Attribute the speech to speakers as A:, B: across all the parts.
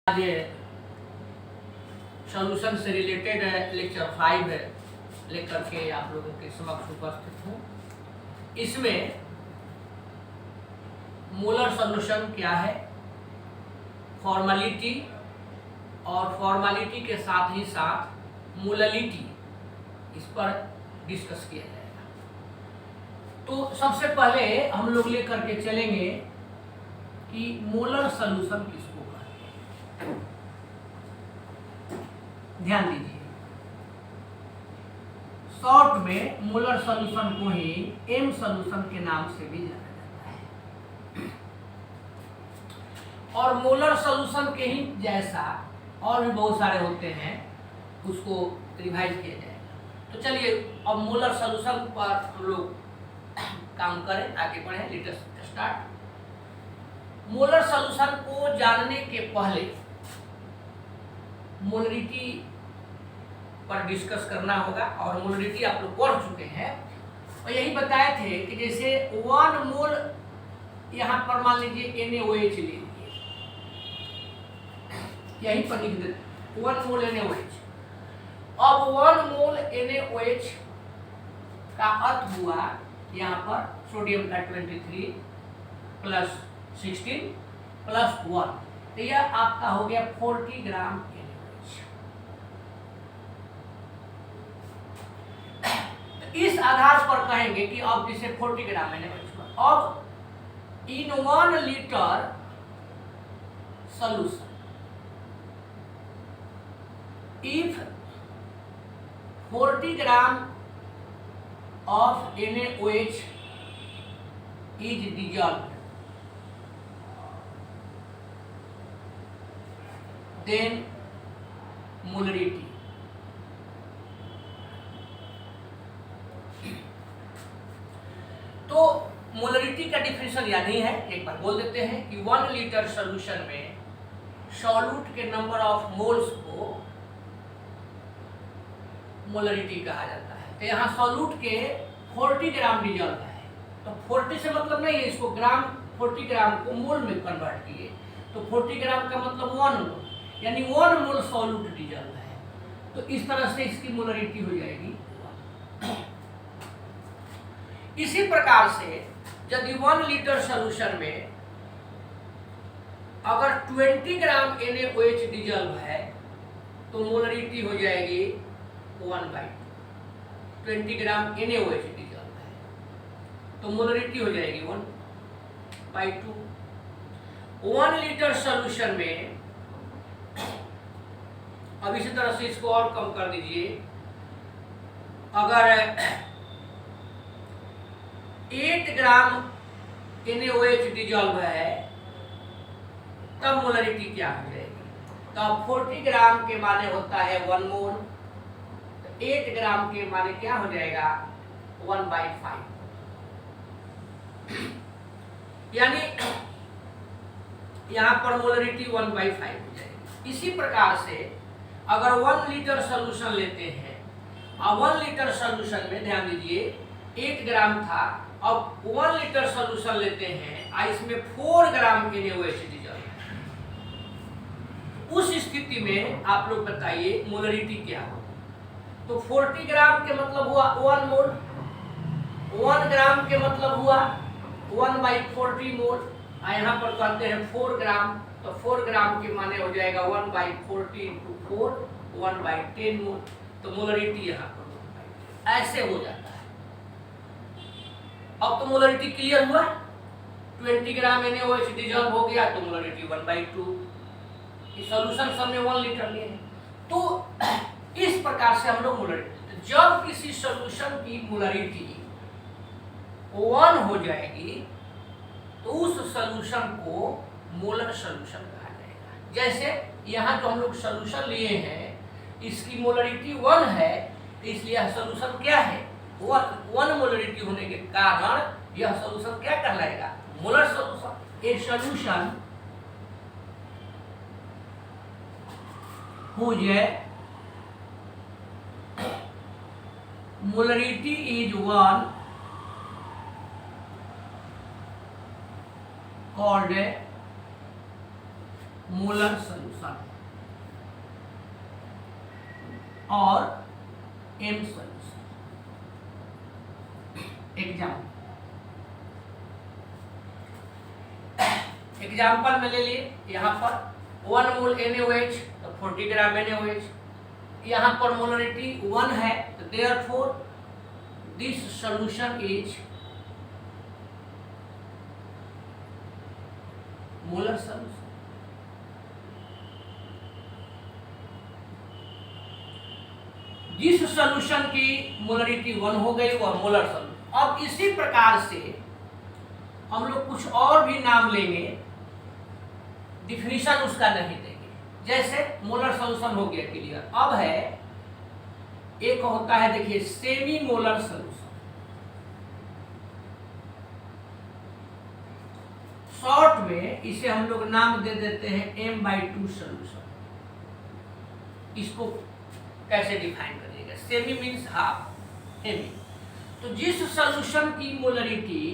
A: आज सॉल्यूशन से related lecture 5 लेकर के आप लोगों के समक्ष उपस्थित हूँ। इसमें मोलर सॉल्यूशन क्या है, फॉर्मेलिटी और फॉर्मेलिटी के साथ ही साथ मोललिटी, इस पर डिस्कस किया जाएगा। तो सबसे पहले हम लोग लेकर के चलेंगे कि मोलर सॉल्यूशन किसको कहते हैं। ध्यान दीजिए, शॉर्ट में मोलर सॉल्यूशन को ही एम सॉल्यूशन के नाम से भी जाना जाता है और मोलर सॉल्यूशन के ही जैसा और भी बहुत सारे होते हैं, उसको रिवाइज किया जाएगा। तो चलिए अब मोलर सॉल्यूशन पर हम लोग काम करें, आगे बढ़ें। Let us start. Molar solution को जानने के पहले मोलरिटी पर डिस्कस करना होगा और मोलरिटी आप लोग पढ़ चुके हैं और यही बताए थे कि जैसे 1 मोल यहाँ पर मान लीजिए NaOH ले लीजिए, यही पर लिख देते 1 मोल NaOH। अब 1 मोल NaOH का अर्थ हुआ यहाँ पर सोडियम का 23 प्लस 16 प्लस 1, तो यह आपका हो गया 40 ग्राम NaOH। इस आधार पर कहेंगे कि अब जिसे 40 ग्राम NaOH, अब इन 1 litre solution if 40 gram of NaOH is dissolved, then molarity तो मोलरिटी का डिफिनेशन याद ही है, एक बार बोल देते हैं कि 1 लीटर सॉल्यूशन में सॉल्यूट के नंबर ऑफ मोल्स को मोलरिटी कहा जाता है। तो यहाँ सॉल्यूट के 40 ग्राम डिजॉल्व है, तो 40 से मतलब नहीं है, इसको ग्राम 40 ग्राम को मोल में कन्वर्ट किए, तो 40 ग्राम का मतलब 1 मोल, यानी 1 मोल सॉल्यूट डिजॉल्व है। तो इस तरह से इसकी मोलरिटी हो जाएगी 1। इसी प्रकार से यदि 1 लीटर सॉल्यूशन में अगर 20 ग्राम NaOH डिजॉल्व है तो मोलरिटी हो जाएगी 1/2। 20 ग्राम NaOH डिजॉल्व है तो मोलरिटी हो जाएगी 1/2। 1 लीटर सॉल्यूशन में अब इसी तरह से इसको और कम कर दीजिए, अगर 8 ग्राम NaOH डिजॉल्व है तब मोलरिटी क्या हो जाएगी। तो अब 40 ग्राम के माने होता है 1 मोल, तो 8 ग्राम के माने क्या हो जाएगा 1/5, यानी यहाँ पर मोलरिटी 1/5 हो जाएगी। इसी प्रकार से अगर 1 लीटर सॉल्यूशन लेते हैं और 1 लीटर सॉल्यूशन में ध्यान दीजिए 8 ग्राम था, अब 1 लीटर सॉल्यूशन लेते हैं और इसमें 4 ग्राम NaOH डिजॉल्व है, उस स्थिति में आप लोग बताइए मोलरिटी क्या होगी। तो 40 ग्राम के मतलब हुआ 1 मोल, 1 ग्राम के मतलब हुआ 1/40 मोल, और यहाँ पर कहते हैं 4 ग्राम, तो 4 ग्राम के माने हो जाएगा 1/40 × 4 1/10 मोल, तो मोलरिटी यहाँ पर 1/10 ऐसे हो जाता है। अब तो मोलरिटी क्लियर हुआ, 20 ग्राम NaOH डिजॉल्व हो गया तो मोलरिटी 1/2। इस सॉल्यूशन सब में 1 लीटर लिए हैं, तो इस प्रकार से हम लोग मोलरिटी, जब किसी सॉल्यूशन की मोलरिटी 1 हो जाएगी तो उस सॉल्यूशन को मोलर सॉल्यूशन कहा जाएगा। जैसे यहाँ जो हम लोग सॉल्यूशन लिए हैं इसकी मोलरिटी 1 है, इसलिए सॉल्यूशन क्या है 1 मोलरिटी होने के कारण यह सॉल्यूशन क्या कहलाएगा molar solution. A solution whose molarity is 1 called molar solution और एम सॉल्यूशन। एग्जाम्पल में ले लिए, यहाँ पर 1 मोल NaOH तो 40 ग्राम NaOH, यहाँ पर मोलरिटी 1 है तो therefore this solution is molar solution. जिस सॉल्यूशन की मोलरिटी 1 हो गई वह मोलर सॉल्यूशन। अब इसी प्रकार से हम लोग कुछ और भी नाम लेंगे, डिफिनीशन उसका नहीं देंगे। जैसे मोलर सॉल्यूशन हो गया क्लियर। अब है एक होता है, देखिए सेमी मोलर सॉल्यूशन। शॉर्ट में इसे हम लोग नाम दे देते हैं M/2 सॉल्यूशन। इसको कैसे डिफाइन करिएगा? सेमी मीन्स हाफ, एमी। तो जिस सॉल्यूशन की मोलरिटी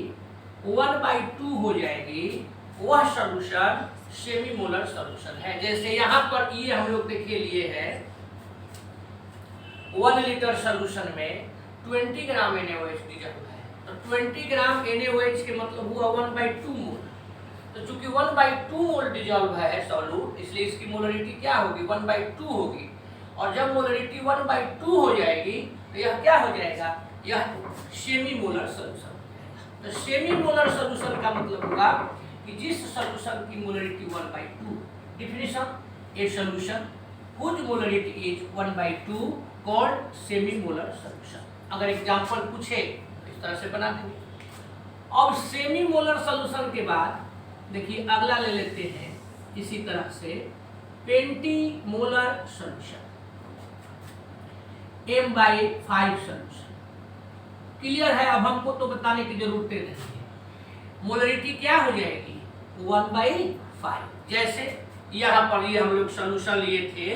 A: 1/2 हो जाएगी वह सॉल्यूशन सेमी मोलर सॉल्यूशन है। जैसे यहाँ पर ये हम लोग देखिए लिए है 1 लीटर सॉल्यूशन में 20 ग्राम NaOH डिजॉल्व है, तो 20 ग्राम NaOH के मतलब हुआ 1/2 मोल। तो चूंकि 1/2 मोल डिजॉल्व है सॉल्यूट, इसलिए इसकी मोलरिटी क्या होगी? 1/2 होगी। और जब मोलरिटी 1/2 हो जाएगी तो यह क्या हो जाएगा? यह सेमी मोलर सॉल्यूशन। तो सेमी मोलर सॉल्यूशन का मतलब होगा कि जिस सॉल्यूशन की molarity 1/2, definition a solution whose molarity is 1/2 called semi molar solution. अगर एग्जांपल पूछे तो इस तरह से बना देंगे। अब सेमी मोलर सॉल्यूशन के बाद देखिए अगला ले लेते हैं इसी तरह से पेंटीमोलर सॉल्यूशन, M/5 सॉल्यूशन। क्लियर है? अब हमको तो बताने की जरूरत नहीं है। मोलरिटी क्या हो जाएगी? 1/5। जैसे यहाँ पर ये हम लोग सॉल्यूशन लिए थे,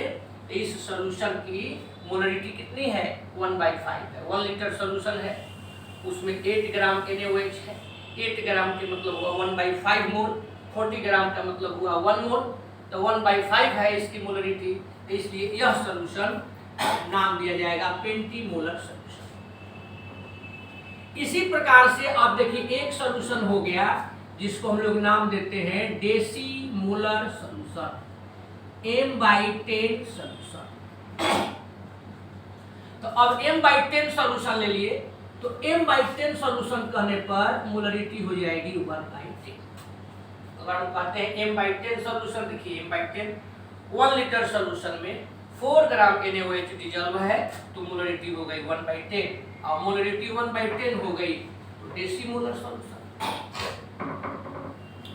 A: तो इस सॉल्यूशन की मोलरिटी कितनी है? 1/5 है। 1 लीटर सॉल्यूशन है, उसमें 8 ग्राम NaOH है। 8 ग्राम के मतलब हुआ 1/5 मोल, 40 ग्राम का मतलब हुआ 1 मोल, तो 1/5 है इसकी मोलरिटी, तो इसलिए यह सॉल्यूशन नाम दिया जाएगा पेंटीमोलर सॉल्यूशन। इसी प्रकार से आप देखिए एक सॉल्यूशन हो गया जिसको हम लोग नाम देते हैं डेसीमोलर सॉल्यूशन, M/10 सॉल्यूशन। तो अब M/10 सॉल्यूशन ले लिए, तो M/10 सॉल्यूशन कहने पर मोलरिटी हो जाएगी 1/10। अगर हम कहते हैं M/10 सॉल्यूशन, देखिए M/10 1 लीटर सॉल्यूशन में 4 ग्राम NaOH डिजॉल्व है, तो मोलरिटी हो गई 1/10। और मोलरिटी 1/10 हो गई तो डेसीमोलर सॉल्यूशन।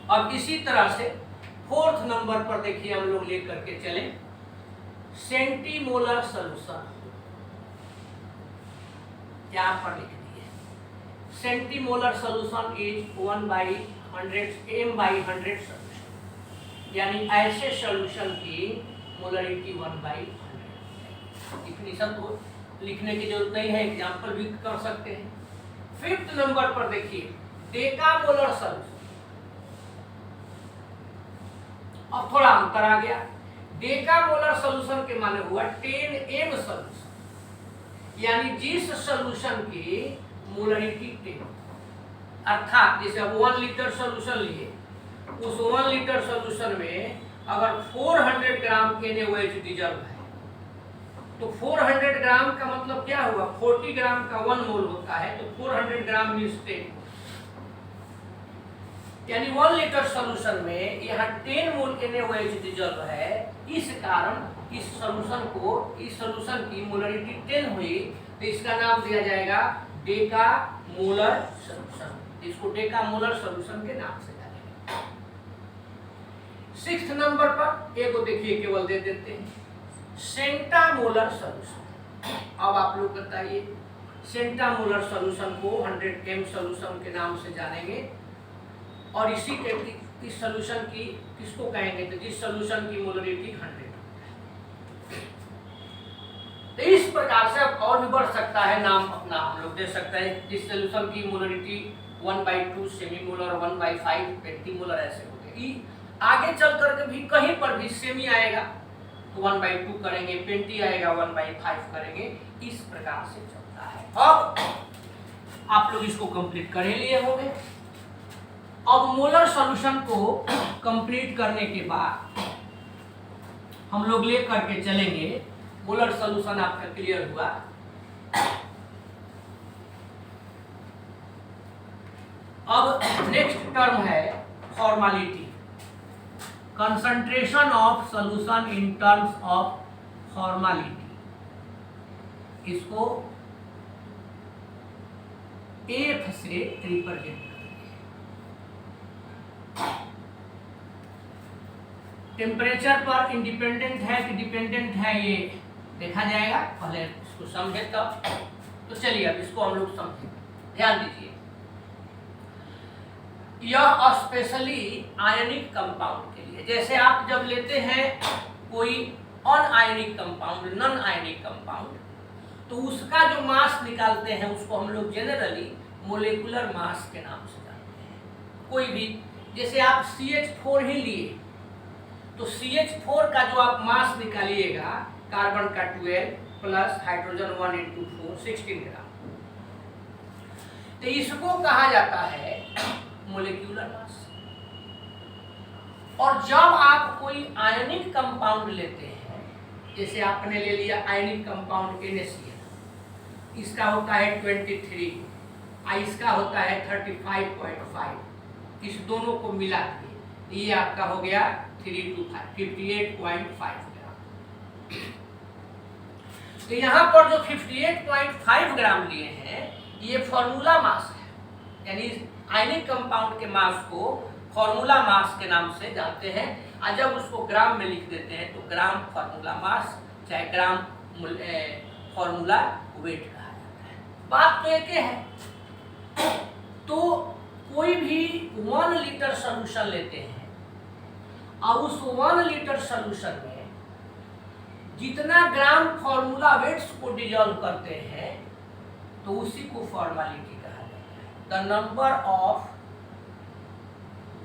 A: अब इसी तरह से 4th नंबर पर देखिए हम लोग लेकर के चले सेंटीमोलर सॉल्यूशन। यहाँ पर लिख दिए centimolar solution is 1/100 M/100 solution, यानी ऐसे सॉल्यूशन की मोलरिटी 1/100। डिफिनीशन तो लिखने की जरूरत नहीं है, एग्जांपल भी कर सकते हैं। 5th नंबर पर देखिए डेकामोलर सॉल्यूशन। अब थोड़ा अंतर आ गया। डेकामोलर सॉल्यूशन के माने हुआ 10M सॉल्यूशन, यानी जिस सॉल्यूशन की मोलरिटी 10, अर्थात जैसे अब 1 लीटर सॉल्यूशन लिए, उस 1 लीटर सॉल्यूशन में अगर 400 ग्राम NaOH डिजॉल्व है, तो 400 ग्राम का मतलब क्या हुआ? 40 ग्राम का 1 मोल होता है, तो 400 ग्राम मीन्स 10, यानी 1 लीटर सॉल्यूशन में यहाँ 10 मोल NaOH डिजॉल्व है। इस कारण इस सॉल्यूशन की मोलरिटी 10 हुई, तो इसका नाम दिया जाएगा डेकामोलर सॉल्यूशन। इसको डेकामोलर सॉल्यूशन के नाम से जानेंगे। 6th नंबर पर एक को देखिए केवल दे देते हैं सेंटामोलर सॉल्यूशन। अब आप लोग बताइए सेंटामोलर सॉल्यूशन को 100M सॉल्यूशन के नाम से जानेंगे, और इसी के इस सॉल्यूशन की किसको कहेंगे? तो जिस सॉल्यूशन की मोलरिटी 100। तो इस प्रकार से अब और भी बढ़ सकता है, नाम अपना हम लोग दे सकते हैं। जिस सॉल्यूशन की मोलरिटी 1/2 सेमी मोलर, 1/5 पेंटीमोलर, ऐसे हो गए। आगे चल करके भी कहीं पर भी सेम ही आएगा, तो 1/2 करेंगे, 20 आएगा 1/5 करेंगे, इस प्रकार से चलता है। अब आप लोग इसको कंप्लीट कर ही लिए होंगे। अब मोलर सॉल्यूशन को कंप्लीट करने के बाद हम लोग ले करके चलेंगे, मोलर सॉल्यूशन आपका क्लियर हुआ। अब नेक्स्ट टर्म है formality, concentration of solution in terms of formality. इसको एफ से रिप्रेजेंट करेंगे। टेम्परेचर पर इंडिपेंडेंट है कि डिपेंडेंट है ये देखा जाएगा, पहले इसको समझे तब। तो चलिए अब इसको हम लोग समझें, ध्यान दीजिए। यह स्पेशली आयनिक कंपाउंड के लिए, जैसे आप जब लेते हैं कोई अनआयनिक कंपाउंड, नॉन आयनिक कंपाउंड, तो उसका जो मास निकालते हैं उसको हम लोग जनरली मोलेकुलर मास के नाम से जानते हैं। कोई भी, जैसे आप CH4 ही लिए, तो CH4 का जो आप मास निकालिएगा, कार्बन का 12 प्लस हाइड्रोजन 1 × 4 16 ग्राम, तो इसको कहा जाता है मोलेक्यूलर मास। और जब आप कोई आयनिक कंपाउंड लेते हैं, जैसे आपने ले लिया आयनिक कंपाउंड NaCl, इसका होता है 23, इसका होता है 35.5, इस दोनों को मिला के ये आपका हो गया 3 to 5 58.5 ग्राम। तो यहाँ पर जो 58.5 ग्राम लिए हैं, ये फॉर्मूला मास है, यानी आयनिक कंपाउंड के मास को फॉर्मूला मास के नाम से जानते हैं। और जब उसको ग्राम में लिख देते हैं तो ग्राम फॉर्मूला मास, चाहे ग्राम फॉर्मूला वेट कहा जाता है। बात तो एक है। तो कोई भी 1 लीटर सॉल्यूशन लेते हैं और उस 1 लीटर सॉल्यूशन में जितना ग्राम फॉर्मूला वेट्स को डिजॉल्व करते हैं, तो उसी को फॉर्मेलिटी कहा जाता है। The number of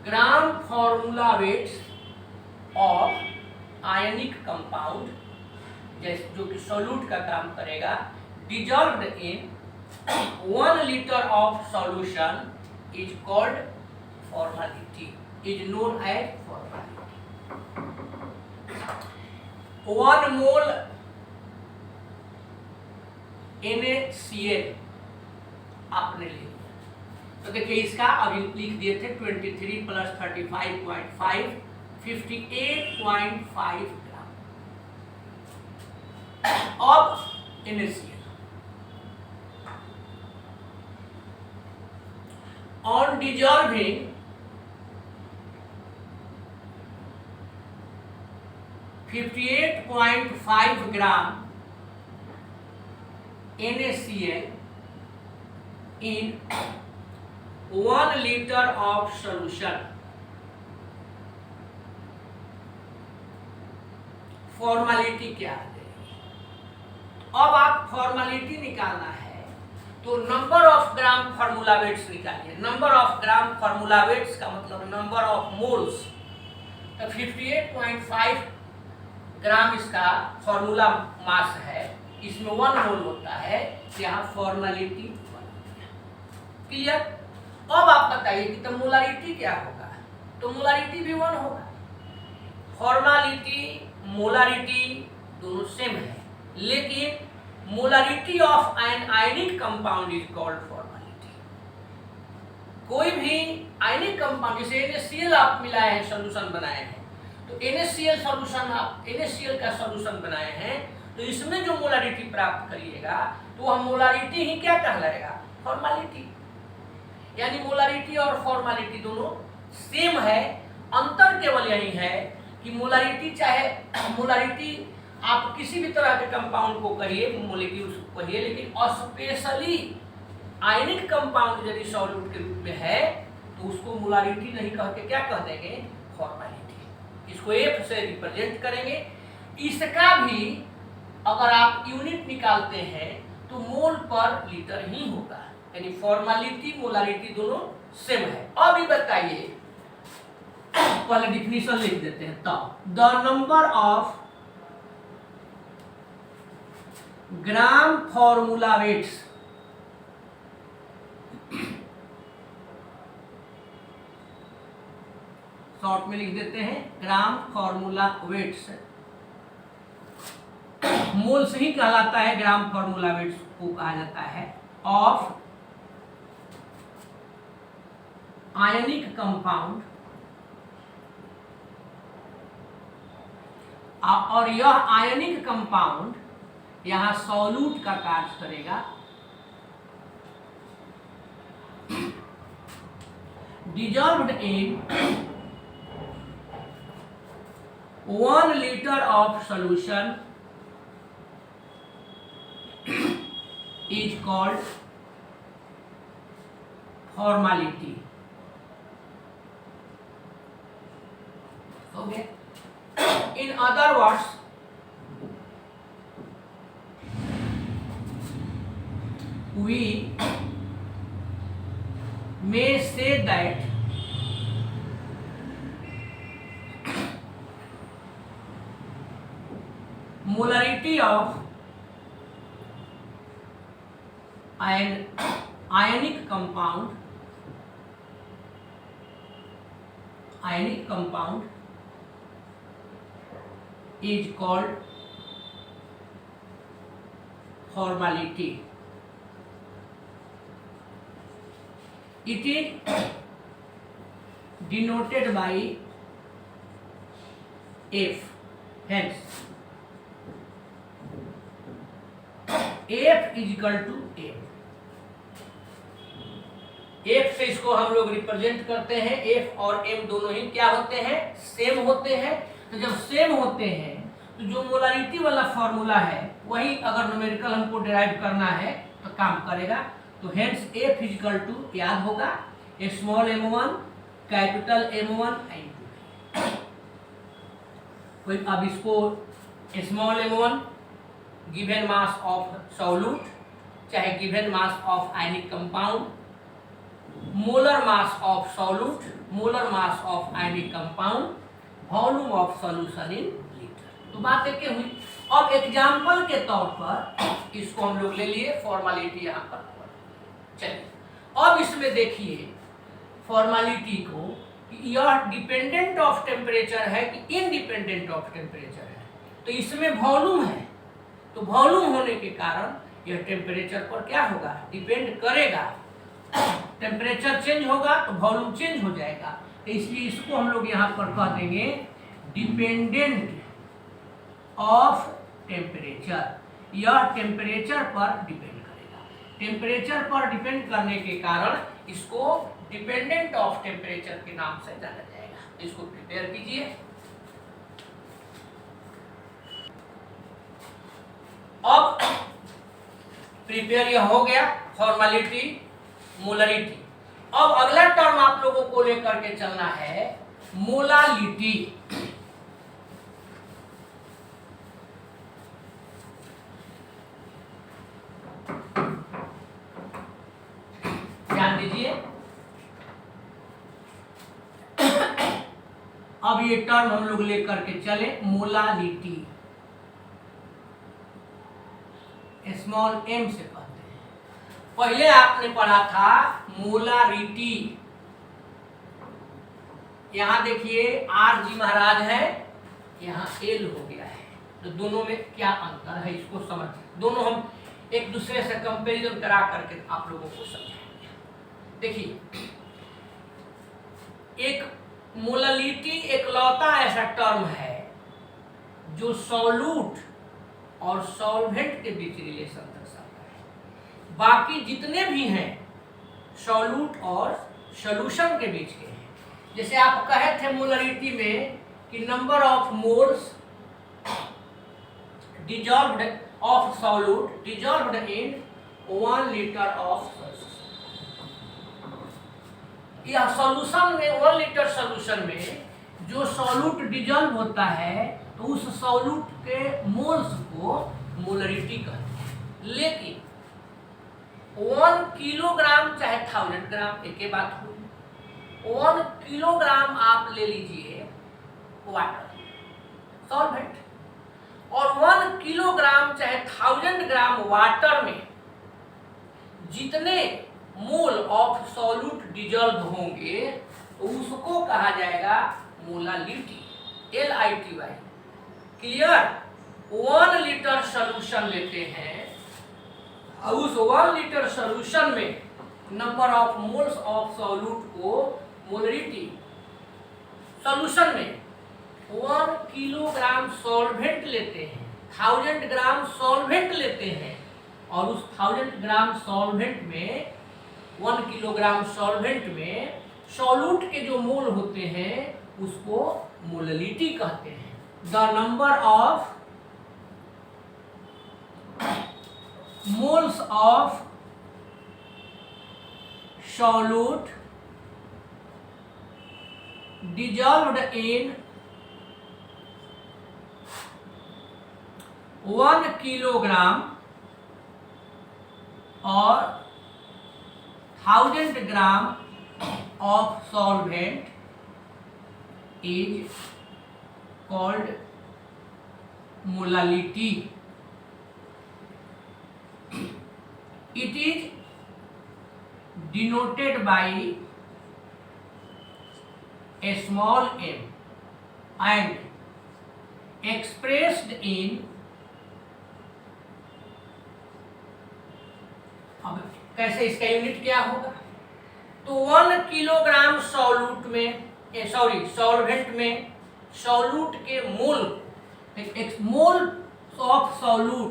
A: gram formula weights of ionic compound, जैसे जो कि सॉल्यूट का काम करेगा, dissolved in 1 litre of solution is called formality, is known as formality. 1 mole NaCl आपने ले लिया, तो देखिए इसका अभी लिख दिए थे 23 प्लस 35.5 58.5 ग्राम। अब NaCl on dissolving 58.5 gram NaCl in 1 liter of solution, formality क्या है? अब आप फॉर्मेलिटी निकालना है तो number of gram formula weights निकालिए। Number of gram formula weights का मतलब नंबर ऑफ मोल्स। तो 58.5 ग्राम इसका फॉर्मूला मास है, इसमें 1 मोल होता है, यहाँ फॉर्मेलिटी क्लियर। अब आप बताइए कि तो मोलारिटी क्या होगा? तो मोलारिटी भी 1 होगा। फॉर्मेलिटी मोलारिटी दोनों सेम है, लेकिन molarity of an ionic compound is called formality. कोई भी आयनिक कंपाउंड, जैसे NaCl आप मिलाए हैं, सॉल्यूशन बनाए हैं, तो NaCl सॉल्यूशन आप NaCl का सॉल्यूशन बनाए हैं, तो इसमें जो मोलारिटी प्राप्त करिएगा तो वह मोलारिटी ही क्या कहलाएगा? फॉर्मेलिटी। यानी मोलारिटी और फॉर्मेलिटी दोनों सेम है। अंतर केवल यही है कि मोलारिटी, चाहे मोलारिटी आप किसी भी तरह के कंपाउंड को कहिए, मोलिक्यूल्स को कहिए, लेकिन स्पेशली आयनिक कंपाउंड यदि सॉल्यूट के रूप में है तो उसको मोलारिटी नहीं कह के क्या कह देंगे? फॉर्मेलिटी। इसको F से रिप्रेजेंट करेंगे। इसका भी अगर आप यूनिट निकालते हैं तो मोल पर लीटर ही होगा, यानी फॉर्मेलिटी मोलारिटी दोनों सेम है। अब ये बताइए पहले डिफिनीशन लिख देते हैं। तो the number of gram formula weights short में लिख देते हैं ग्राम फॉर्मूला वेट्स, मोल्स ही कहलाता है, ग्राम फॉर्मूला वेट्स को कहा जाता है, ऑफ आयनिक कंपाउंड, और यह आयनिक कंपाउंड यहां सॉल्यूट का कार्य करेगा, dissolved in 1 liter of solution is called formality. Okay. In other words, we may say that molarity of ionic compound is called formality. It is denoted by F. Hence F is equal to M. F से इसको हम लोग represent करते हैं। F और M दोनों ही क्या होते हैं? सेम होते हैं। तो जब सेम होते हैं तो जो मोलारिटी वाला फॉर्मूला है वही अगर न्यूमेरिकल हमको डिराइव करना है तो काम करेगा। तो hence F is equal to याद होगा small m1 capital M1 n2। कोई अब इसको small m1 given mass of solute चाहे given mass of ionic compound, molar mass of solute, molar mass of ionic compound, volume of solution in litre. तो बात एक हुई। अब एग्जांपल के तौर पर इसको हम लोग ले लिए फॉर्मेलिटी यहाँ पर। चलिए अब इसमें देखिए फॉर्मेलिटी को कि यह डिपेंडेंट ऑफ टेम्परेचर है कि इनडिपेंडेंट ऑफ टेम्परेचर है। तो इसमें वॉल्यूम है, तो वॉल्यूम होने के कारण यह टेम्परेचर पर क्या होगा? डिपेंड करेगा। टेम्परेचर चेंज होगा तो वॉल्यूम चेंज हो जाएगा। तो इसलिए इसको हम लोग यहाँ पर कह देंगे डिपेंडेंट ऑफ टेम्परेचर। यह टेम्परेचर पर डिपेंड करेगा। टेम्परेचर पर डिपेंड करने के कारण इसको डिपेंडेंट ऑफ टेम्परेचर के नाम से जाना जाएगा। इसको प्रिपेयर कीजिए। अब प्रिपेयर यह हो गया फॉर्मेलिटी, मोलरिटी। अब अगला टर्म आप लोगों को लेकर के चलना है मोलालिटी। ध्यान दीजिए। अब ये टर्म हम लोग लेकर के चले मोलालिटी, स्मॉल m से कहते हैं। पहले आपने पढ़ा था मोलारिटी। यहां देखिए आर जी महाराज है, यहाँ एल हो गया है। तो दोनों में क्या अंतर है इसको समझ, दोनों हम एक दूसरे से कंपैरिजन करा करके आप लोगों को समझाएंगे। देखिए एक मोलालिटी एकलौता ऐसा टर्म है जो सॉल्यूट और सॉल्वेंट के बीच रिलेशन दर्शाता है। बाकी जितने भी हैं सॉल्यूट और सॉल्यूशन के बीच के हैं। जैसे आप कहे थे मोलरिटी में कि number of moles dissolved of solute dissolved in 1 liter of solution. यह सॉल्यूशन में 1 liter सॉल्यूशन में जो सॉल्यूट डिजॉल्व होता है तो उस सॉल्यूट के मोल्स को मोलरिटी कहते हैं। लेकिन 1 किलोग्राम चाहे 1000 ग्राम एक ही बात हुई। 1 किलोग्राम आप ले लीजिए वाटर सॉल्वेंट, और 1 किलोग्राम चाहे 1000 ग्राम वाटर में जितने मोल ऑफ सॉल्यूट डिजॉल्व होंगे तो उसको कहा जाएगा molality, LITY। Clear? 1 litre solution लेते हैं और उस 1 लीटर सॉल्यूशन में number of moles of solute को मोलरिटी, सॉल्यूशन में 1 किलोग्राम सॉल्वेंट लेते हैं, 1000 ग्राम सॉल्वेंट लेते हैं, और उस 1000 ग्राम सॉल्वेंट में 1 किलोग्राम सॉल्वेंट में सॉल्यूट के जो मोल होते हैं उसको मोललिटी कहते हैं। The number of moles of solute dissolved in 1 kilogram और 1000 ग्राम of solvent is called molality. It is denoted by a small m and expressed in, अब कैसे इसका यूनिट क्या होगा, तो 1 किलोग्राम सॉल्यूट में सॉल्वेंट में सॉल्यूट के मोल, मोल ऑफ सॉल्यूट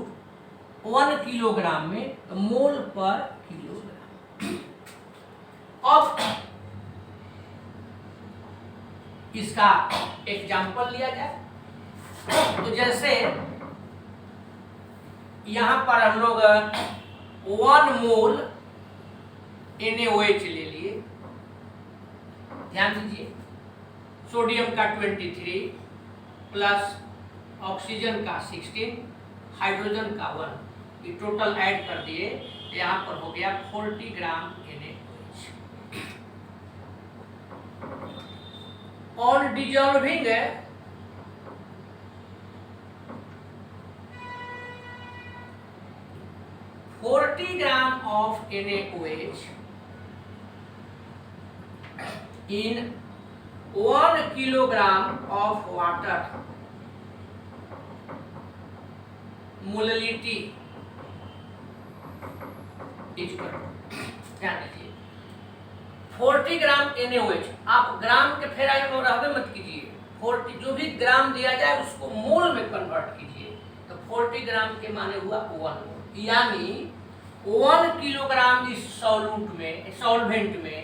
A: 1 किलोग्राम में, तो मोल पर किलोग्राम। अब इसका एग्जाम्पल लिया जाए तो जैसे यहां पर हम लोग 1 मोल NaOH ले लिए, ध्यान दीजिए, सोडियम का 23 प्लस ऑक्सीजन का 16, हाइड्रोजन का 1, ये टोटल ऐड कर दिए तो यहाँ पर हो गया 40 ग्राम NaOH। On dissolving 40 gram of NaOH in 1 kilogram of water, molality is equal, ध्यान दीजिए 40 ग्राम NaOH, आप ग्राम के फेराई में रहबे मत कीजिए, 40 जो भी ग्राम दिया जाए उसको मोल में कन्वर्ट कीजिए, तो 40 ग्राम के माने हुआ 1 मोल, यानी 1 किलोग्राम इस सॉल्यूट में, सॉल्वेंट में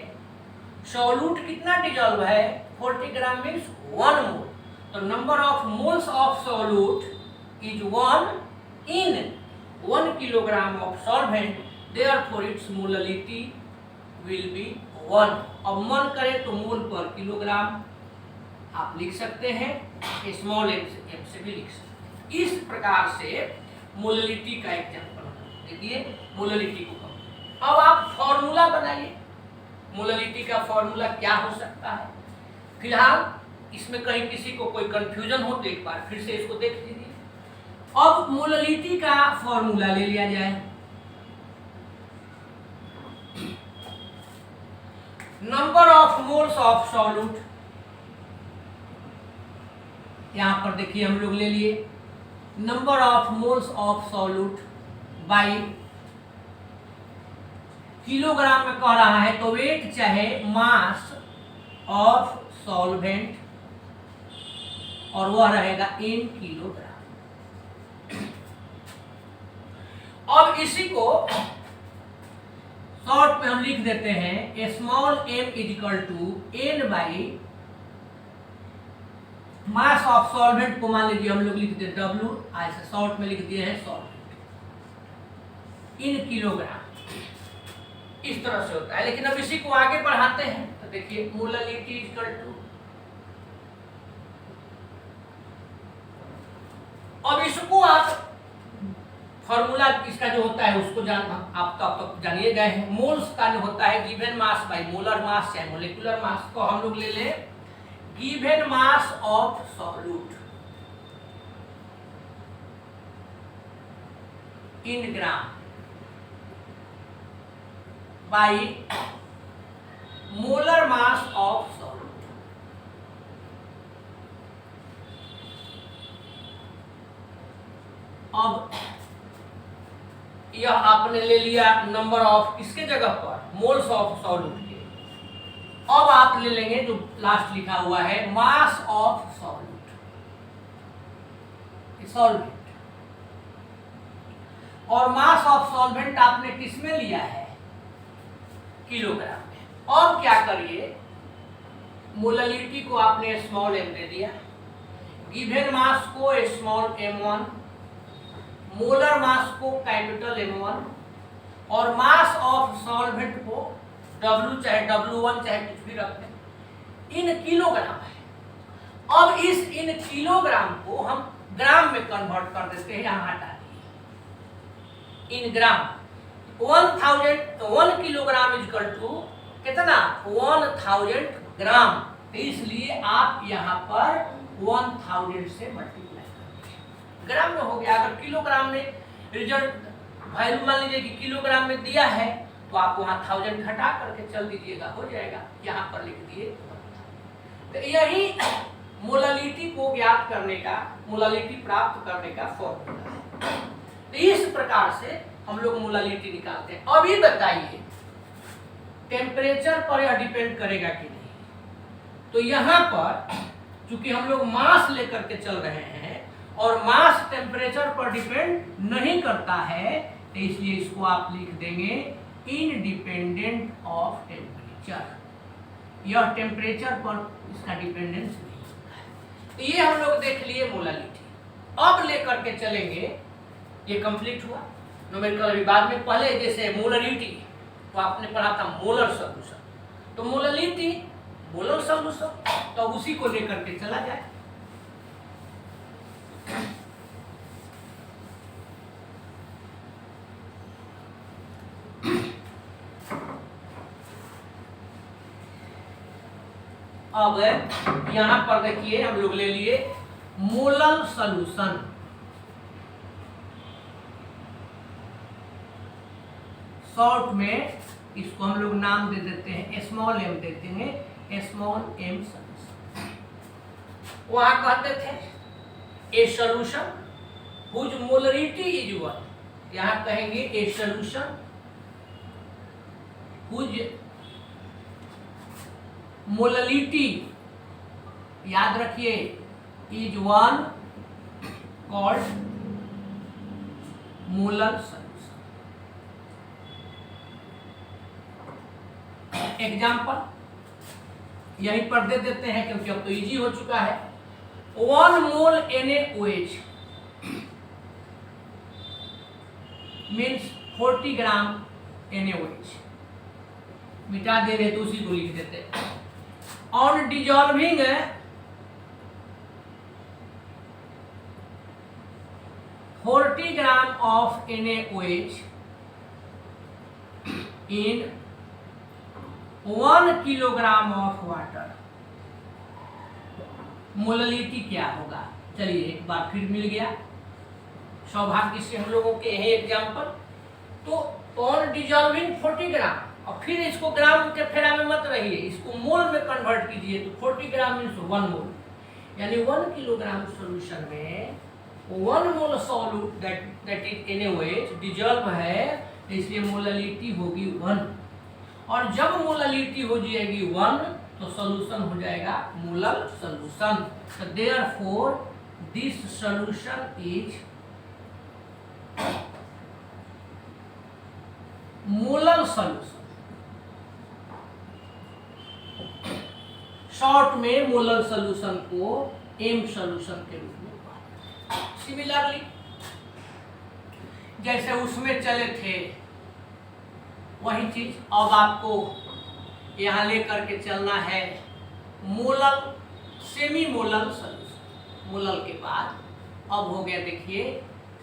A: सॉल्यूट कितना डिजॉल्व है, 40 ग्राम मीन्स 1 मोल, तो number of moles of solute is 1 in 1 kilogram of solvent, therefore its molality will be 1। अब मन करे तो मोल पर किलोग्राम आप लिख सकते हैं, स्मॉल m से भी लिख सकते हैं। इस प्रकार से मोललिटी का एग्जाम्पल देखिए, मोललिटी को कम। अब आप फॉर्मूला बनाइए, मोललिटी का फॉर्मूला क्या हो सकता है। फिलहाल इसमें कहीं किसी को कोई कंफ्यूजन हो तो एक बार फिर से इसको देख लीजिए। अब मोललिटी का फॉर्मूला ले लिया जाए, number of moles of solute, यहां पर देखिए हम लोग ले लिए number of moles of solute by kilogram में कह रहा है तो वेट चाहे मास ऑफ सॉल्वेंट, और वह रहेगा इन किलोग्राम। अब इसी को शॉर्ट में हम लिख देते हैं, small m is equal to n by mass of solvent को मान लीजिए हम लोग लिख देते W, ऐसे शॉर्ट में लिख दिए हैं सॉल्वेंट इन किलोग्राम। इस तरह से होता है, लेकिन अब इसी को आगे बढ़ाते हैं तो देखिए मोललिटी इज इक्वल टू, अब इसको आप फॉर्मूला इसका जो होता है उसको आप तो जानिए गए हैं। मोल्स का जो होता है given mass by molar mass चाहे मोलिकुलर मास, तो हम लोग ले लें given mass of solute in gram by molar mass of solute. अब यह आपने ले लिया नंबर ऑफ किसके जगह पर, मोल्स ऑफ सॉल्यूट के। अब आप ले लेंगे जो लास्ट लिखा हुआ है मास ऑफ सॉल्यूट, सॉल्वेंट। और मास ऑफ सॉल्वेंट आपने किस में लिया है, किलोग्राम में। अब क्या करिए, मोललिटी को आपने स्मॉल m दे दिया, गिवन मास को स्मॉल m1, मोलर मास को कैपिटल M1 और मास ऑफ सॉल्वेंट को W चाहे W1 चाहे कुछ भी रख दें, इन किलोग्राम है। अब इन किलोग्राम को हम ग्राम में कन्वर्ट कर देते हैं, यहां हटा दिए इन ग्राम। 1 किलोग्राम इज इक्वल टू कितना, 1000 ग्राम। इसलिए आप यहां पर 1000 से मल्टीप्लाई करेंगे, ग्राम में हो गया। अगर किलोग्राम में रिजल्ट वैल्यू मान लीजिए कि किलोग्राम में दिया है तो आप वहां 1000 घटा करके चल दीजिएगा, हो जाएगा। यहां पर लिख दिए। तो यही मोललिटी को ज्ञात करने का, मोललिटी प्राप्त करने का फॉर्मूला है। तो इस प्रकार से हम लोग मोललिटी निकालते हैं। अभी बताइए टेम्परेचर पर यह डिपेंड करेगा कि नहीं। तो यहाँ पर चूंकि हम लोग मास लेकर के चल रहे हैं और मास टेम्परेचर पर डिपेंड नहीं करता है, तो इसलिए इसको आप लिख देंगे इंडिपेंडेंट ऑफ टेम्परेचर। यह टेम्परेचर पर इसका डिपेंडेंस नहीं होता है। तो ये हम लोग देख लिए मोललिटी। अब लेकर के चलेंगे, ये कंप्लीट हुआ न्यूमेरिकल विभाग में। पहले जैसे मोलरिटी तो आपने पढ़ा था मोलर सॉल्यूशन, तो मोललिटी मोलर सॉल्यूशन, तो उसी को लेकर के चला जाए। अब यहां पर देखिए हम लोग ले लिए मोलर सॉल्यूशन। शॉर्ट में इसको हम लोग नाम दे देते हैं, स्मॉल m दे देंगे, स्मॉल m सॉल्यूशन। वहां कहते थे a solution whose molarity is 1, यहां कहेंगे ए सॉल्यूशन हुज मोललिटी, याद रखिए, is 1 called molar solution. Example यहीं पर दे देते हैं क्योंकि अब तो इजी हो चुका है। 1 मोल NaOH मीन्स 40 ग्राम NaOH। मिटा दे रहे तो उसी को लिख देते हैं। On dissolving 40 gram of NaOH in 1 kilogram of water, molality क्या होगा। चलिए एक बार फिर मिल गया, सौभाग्य से हम लोगों के यही एग्जाम्पल। तो ऑन डिजॉल्विंग 40 ग्राम, और फिर इसको ग्राम के फेरा में मत रहिए, इसको मोल में कन्वर्ट कीजिए। तो 40 ग्राम मीन्स 1 मोल, यानी 1 किलोग्राम सॉल्यूशन में 1 मोल solute that is NaOH dissolve है, इसलिए मोललिटी होगी 1। और जब मोललिटी हो जाएगी 1 तो सॉल्यूशन हो जाएगा मोलर सॉल्यूशन। तो therefore this solution is molar solution. Short में मोलर सॉल्यूशन को M सॉल्यूशन के रूप में कहते हैं। सिमिलरली जैसे उसमें चले थे वही चीज अब आपको यहां लेकर के चलना है molar semi molar solution. Molar के बाद अब हो गया देखिए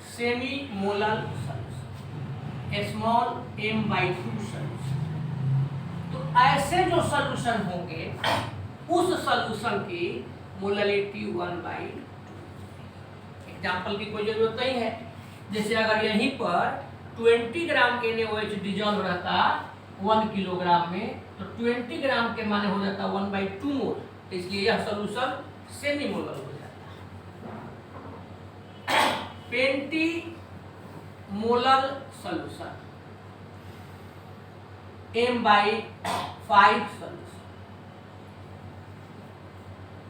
A: semi molar solution, small m/2 solution. तो ऐसे जो सॉल्यूशन होंगे उस सॉल्यूशन की मोलरिटी 1/2। एग्जाम्पल की कोई जरूरत नहीं है। जैसे अगर यहीं पर 20 ग्राम NaOH डिजॉल्व रहता 1 किलोग्राम में, तो 20 ग्राम के माने हो जाता 1/2 मोल। इसलिए यह सॉल्यूशन सेमी मोलर हो जाता है। 20 मोलर सॉल्यूशन, m/5 सॉल्यूशन।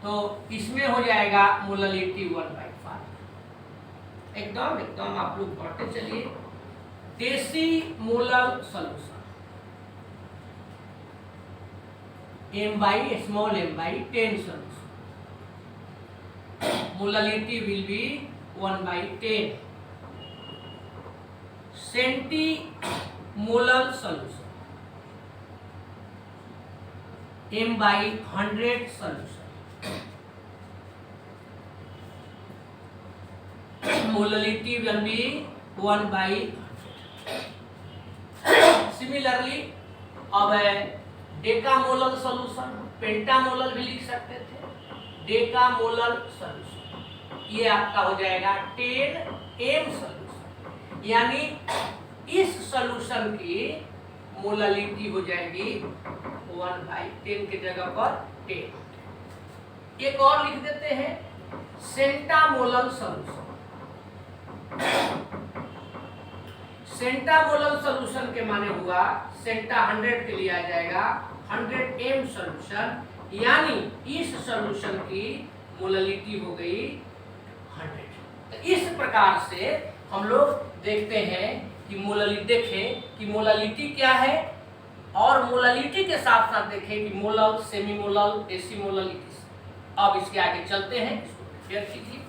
A: तो इसमें हो जाएगा मोलरिटी 1/5। एकदम आप लोग पढ़ते चलिए। Deci molar solution, small m/10 solution, molality will be 1/10. Centimolar solution, m/100 solution, molality will be 1/100. Similarly, अब डेकामोलर सॉल्यूशन, पेंटामोलर भी लिख सकते थे। डेकामोलर सॉल्यूशन ये आपका हो जाएगा 10m सॉल्यूशन, यानी इस सॉल्यूशन की मोलरिटी हो जाएगी 1/10 की जगह पर 10। एक और लिख देते हैं सेंटामोलर सॉल्यूशन। सेंटामोलर सॉल्यूशन के माने हुआ सेंटा 100 के लिए आ जाएगा 100m सॉल्यूशन, यानी इस सॉल्यूशन की मोलरिटी हो गई 100। तो इस प्रकार से हम लोग देखते हैं कि मोलरिटी क्या है, और मोलरिटी के साथ साथ देखें कि molar, semi molar, deci molar. अब इसके आगे चलते हैं, इसको क्लियर कीजिए।